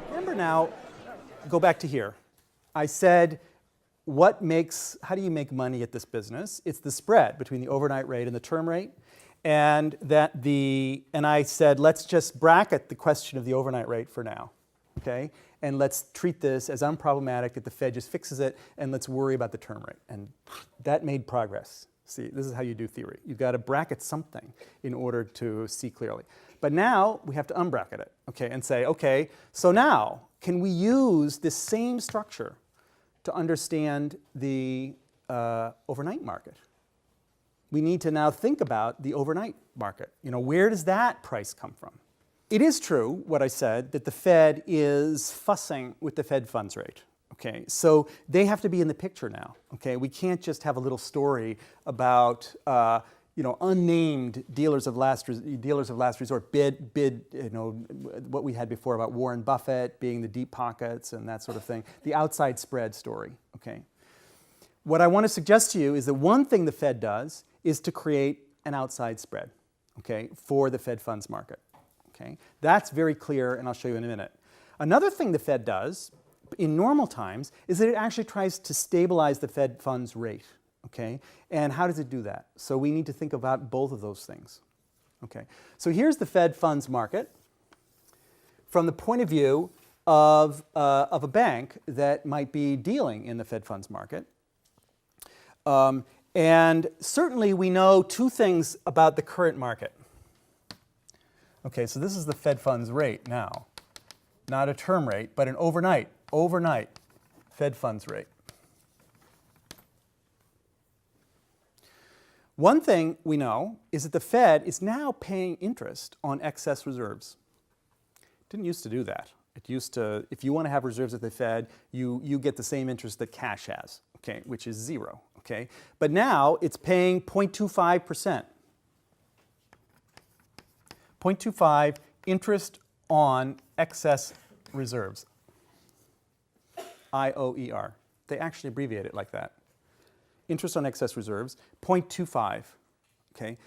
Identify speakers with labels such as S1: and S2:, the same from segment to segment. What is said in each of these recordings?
S1: Remember now, go back to here. I said, how do you make money at this business? It's the spread between the overnight rate and the term rate. And I said, let's just bracket the question of the overnight rate for now, okay? And let's treat this as unproblematic that the Fed just fixes it, and let's worry about the term rate. And that made progress. See, this is how you do theory. You've got to bracket something in order to see clearly. But now we have to unbracket it, okay, and say, okay, so now can we use this same structure to understand the overnight market? We need to now think about the overnight market. You know, where does that price come from? It is true, what I said, that the Fed is fussing with the Fed funds rate. Okay, so they have to be in the picture now. Okay, we can't just have a little story about unnamed dealers of last resort bid. You know what we had before about Warren Buffett being the deep pockets and that sort of thing. The outside spread story. Okay, what I want to suggest to you is that one thing the Fed does is to create an outside spread. Okay, for the Fed funds market. Okay, that's very clear, and I'll show you in a minute. Another thing the Fed does in normal times is that it actually tries to stabilize the Fed funds rate, okay? And how does it do that? So we need to think about both of those things, okay? So here's the Fed funds market from the point of view of a bank that might be dealing in the Fed funds market. And certainly we know two things about the current market. Okay, so this is the Fed funds rate now, not a term rate, but an overnight Fed funds rate. One thing we know is that the Fed is now paying interest on excess reserves. It didn't used to do that. It used to, if you want to have reserves at the Fed, you get the same interest that cash has, okay, which is 0, okay? But now it's paying 0.25%. 0.25 interest on excess reserves. IOER. They actually abbreviate it like that. Interest on excess reserves, 0.25. Okay,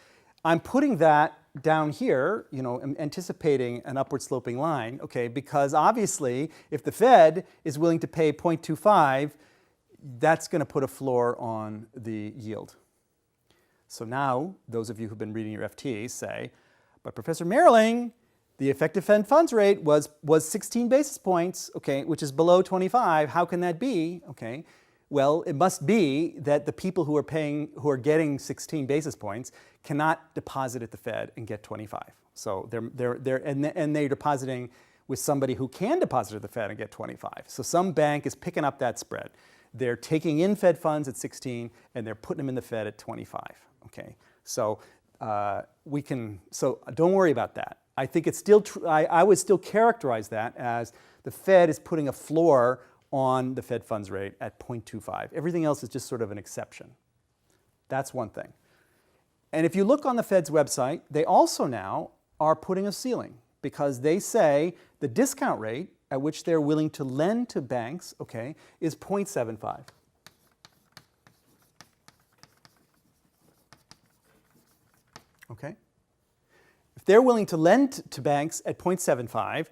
S1: I'm putting that down here, you know, anticipating an upward sloping line, okay, because obviously if the Fed is willing to pay 0.25, that's going to put a floor on the yield. So now, those of you who've been reading your FT say, but Professor Merriling, the effective Fed funds rate was 16 basis points, okay, which is below 25. How can that be? Okay, well, it must be that the people who are getting 16 basis points cannot deposit at the Fed and get 25. So they're depositing with somebody who can deposit at the Fed and get 25. So some bank is picking up that spread. They're taking in Fed funds at 16 and they're putting them in the Fed at 25. Okay, so so don't worry about that. I think it's still true. I would still characterize that as the Fed is putting a floor on the Fed funds rate at 0.25. Everything else is just sort of an exception. That's one thing. And if you look on the Fed's website, they also now are putting a ceiling because they say the discount rate at which they're willing to lend to banks, okay, is 0.75. Okay? If they're willing to lend to banks at 0.75,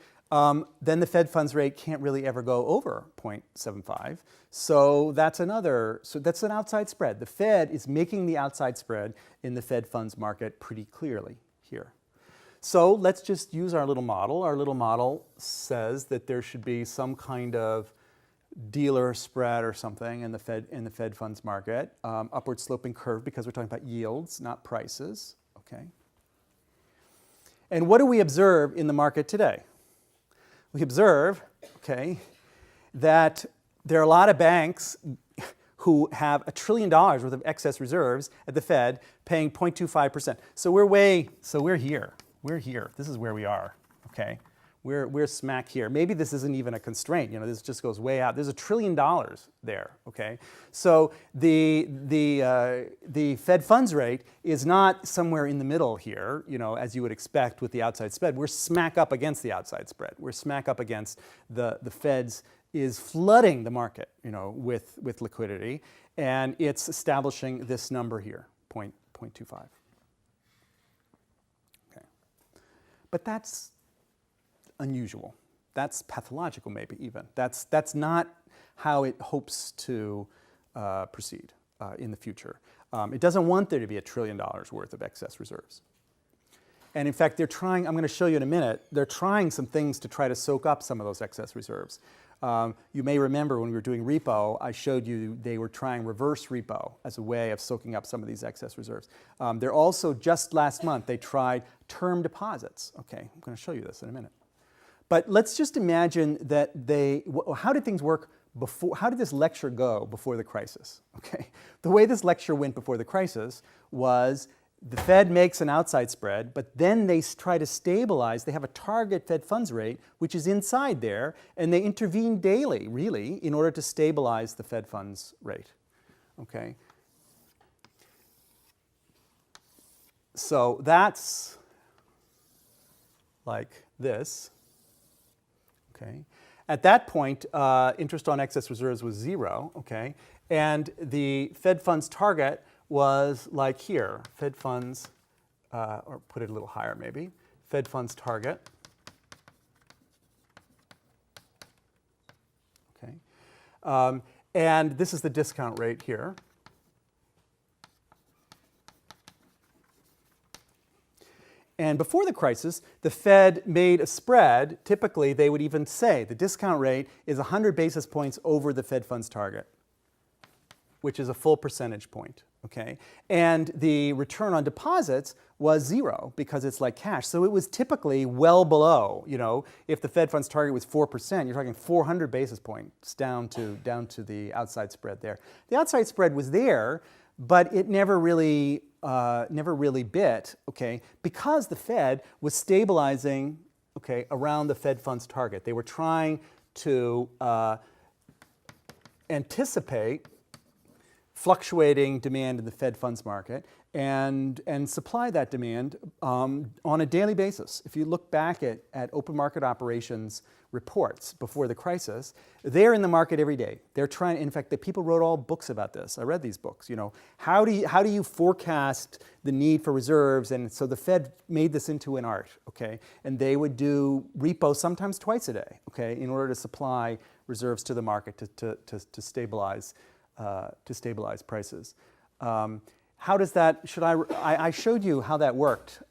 S1: then the Fed funds rate can't really ever go over 0.75. So that's an outside spread. The Fed is making the outside spread in the Fed funds market pretty clearly here. So let's just use our little model. Our little model says that there should be some kind of dealer spread or something in the Fed funds market, upward sloping curve because we're talking about yields, not prices. Okay. And what do we observe in the market today? We observe, okay, that there are a lot of banks who have $1 trillion worth of excess reserves at the Fed paying 0.25%. So we're here. We're here. This is where we are, okay? We're smack here. Maybe this isn't even a constraint. You know, this just goes way out. There's $1 trillion there, okay? So the Fed funds rate is not somewhere in the middle here, you know, as you would expect with the outside spread. We're smack up against the outside spread. We're smack up against the Fed's is flooding the market, you know, with liquidity, and it's establishing this number here, 0.25. But that's unusual. That's pathological, maybe even. That's not how it hopes to proceed in the future. It doesn't want there to be $1 trillion worth of excess reserves. And in fact, they're trying, I'm going to show you in a minute, they're trying some things to try to soak up some of those excess reserves. You may remember when we were doing repo, I showed you they were trying reverse repo as a way of soaking up some of these excess reserves. They're also, just last month, they tried term deposits. Okay, I'm going to show you this in a minute. But let's just imagine that how did things work before, how did this lecture go before the crisis? Okay, the way this lecture went before the crisis was the Fed makes an outside spread, but then they try to stabilize. They have a target Fed funds rate, which is inside there, and they intervene daily, really, in order to stabilize the Fed funds rate. Okay? So that's like this. Okay? At that point, interest on excess reserves was 0, okay? And the Fed funds target was like here, Fed funds, or put it a little higher maybe, Fed funds target. Okay. And this is the discount rate here. And before the crisis, the Fed made a spread. Typically, they would even say the discount rate is 100 basis points over the Fed funds target, which is a full percentage point. Okay? And the return on deposits was 0 because it's like cash. So it was typically well below, you know, if the Fed funds target was 4%, you're talking 400 basis points down to the outside spread there. The outside spread was there, but it never really bit, okay, because the Fed was stabilizing, okay, around the Fed funds target. They were trying to anticipate fluctuating demand in the Fed funds market and supply that demand on a daily basis. If you look back at open market operations reports before the crisis, they're in the market every day. They're trying, in fact, the people wrote all books about this. I read these books, you know. How do you forecast the need for reserves? And so the Fed made this into an art, okay? And they would do repo sometimes twice a day, okay, in order to supply reserves to the market to stabilize prices. How does that, I showed you how that worked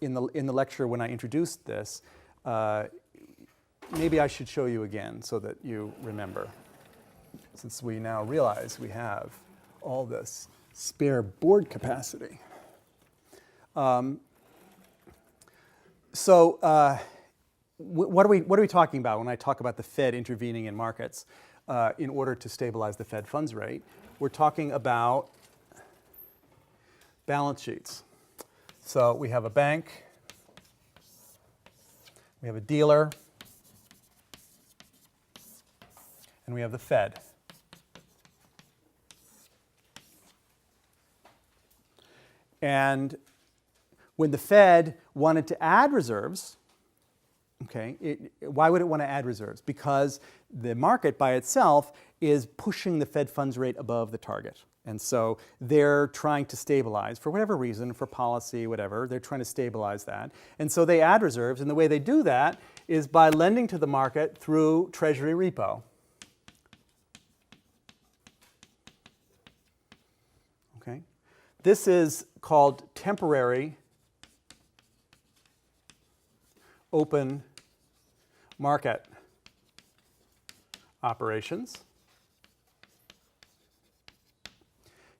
S1: in the lecture when I introduced this. Maybe I should show you again so that you remember, since we now realize we have all this spare board capacity. What are we talking about when I talk about the Fed intervening in markets in order to stabilize the Fed funds rate? We're talking about balance sheets. So we have a bank, we have a dealer, and we have the Fed. And when the Fed wanted to add reserves, okay, why would it want to add reserves? Because the market by itself is pushing the Fed funds rate above the target. And so they're trying to stabilize, for whatever reason, for policy, whatever, they're trying to stabilize that. And so they add reserves, and the way they do that is by lending to the market through Treasury repo. Okay? This is called temporary open market operations.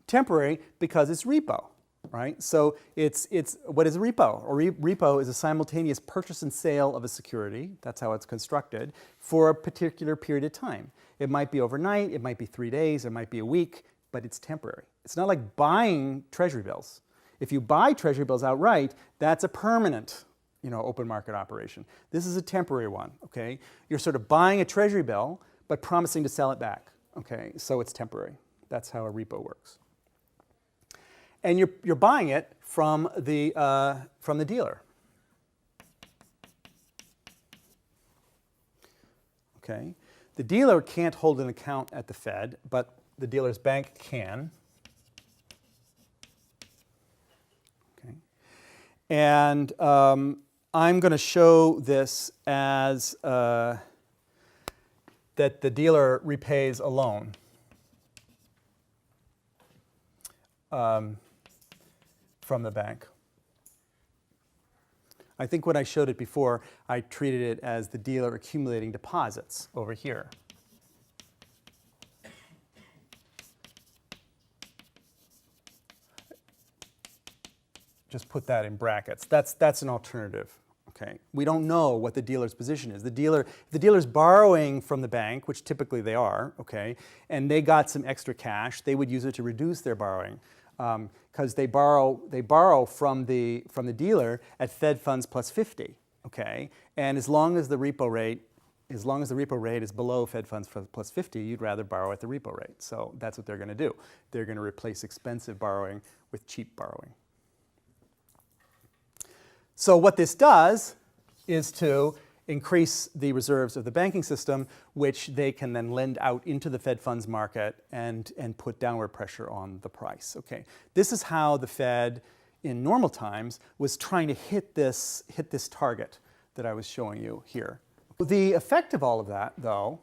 S1: Temporary because it's repo, right? So it's what is a repo? A repo is a simultaneous purchase and sale of a security. That's how it's constructed for a particular period of time. It might be overnight, it might be 3 days, it might be a week, but it's temporary. It's not like buying Treasury bills. If you buy Treasury bills outright, that's a permanent, you know, open market operation. This is a temporary one, okay? You're sort of buying a Treasury bill, but promising to sell it back, okay? So it's temporary. That's how a repo works. And you're buying it from the dealer. Okay? The dealer can't hold an account at the Fed, but the dealer's bank can. Okay? And I'm going to show this as that the dealer repays a loan from the bank. I think when I showed it before, I treated it as the dealer accumulating deposits over here. Just put that in brackets. That's an alternative. Okay. We don't know what the dealer's position is. The dealer's borrowing from the bank, which typically they are, okay, and they got some extra cash, they would use it to reduce their borrowing because they borrow from the dealer at Fed funds plus 50, okay, and as long as the repo rate is below Fed funds plus 50, you'd rather borrow at the repo rate. So that's what they're going to do. They're going to replace expensive borrowing with cheap borrowing. So what this does is to increase the reserves of the banking system, which they can then lend out into the Fed funds market and put downward pressure on the price. Okay, this is how the Fed, in normal times, was trying to hit this target that I was showing you here. The effect of all of that, though,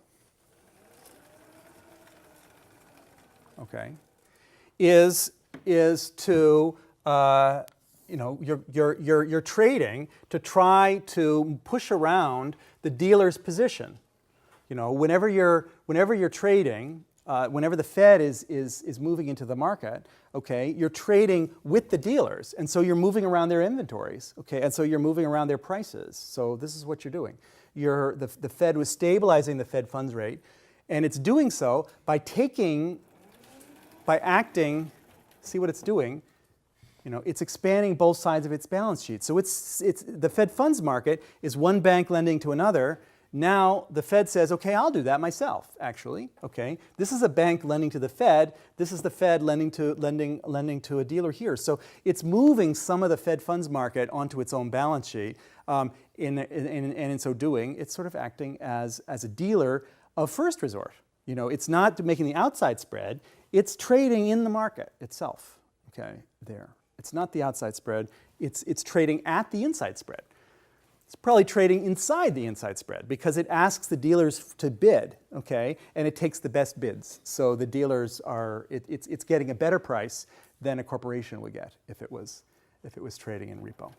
S1: okay, is to you're trading to try to push around the dealer's position. You know, whenever you're trading, whenever the Fed is moving into the market, okay, you're trading with the dealers, and so you're moving around their inventories, okay, and so you're moving around their prices. So this is what you're doing. The Fed was stabilizing the Fed funds rate, and it's doing so by acting. See what it's doing. You know, it's expanding both sides of its balance sheet. So it's the Fed funds market is one bank lending to another. Now the Fed says, okay, I'll do that myself, actually. Okay, this is a bank lending to the Fed. This is the Fed lending to a dealer here. So it's moving some of the Fed funds market onto its own balance sheet. And in so doing, it's sort of acting as a dealer of first resort. You know, it's not making the outside spread. It's trading in the market itself. Okay, there. It's not the outside spread, it's trading at the inside spread. It's probably trading inside the inside spread because it asks the dealers to bid, okay, and it takes the best bids. So the dealers it's getting a better price than a corporation would get if it was trading in repo.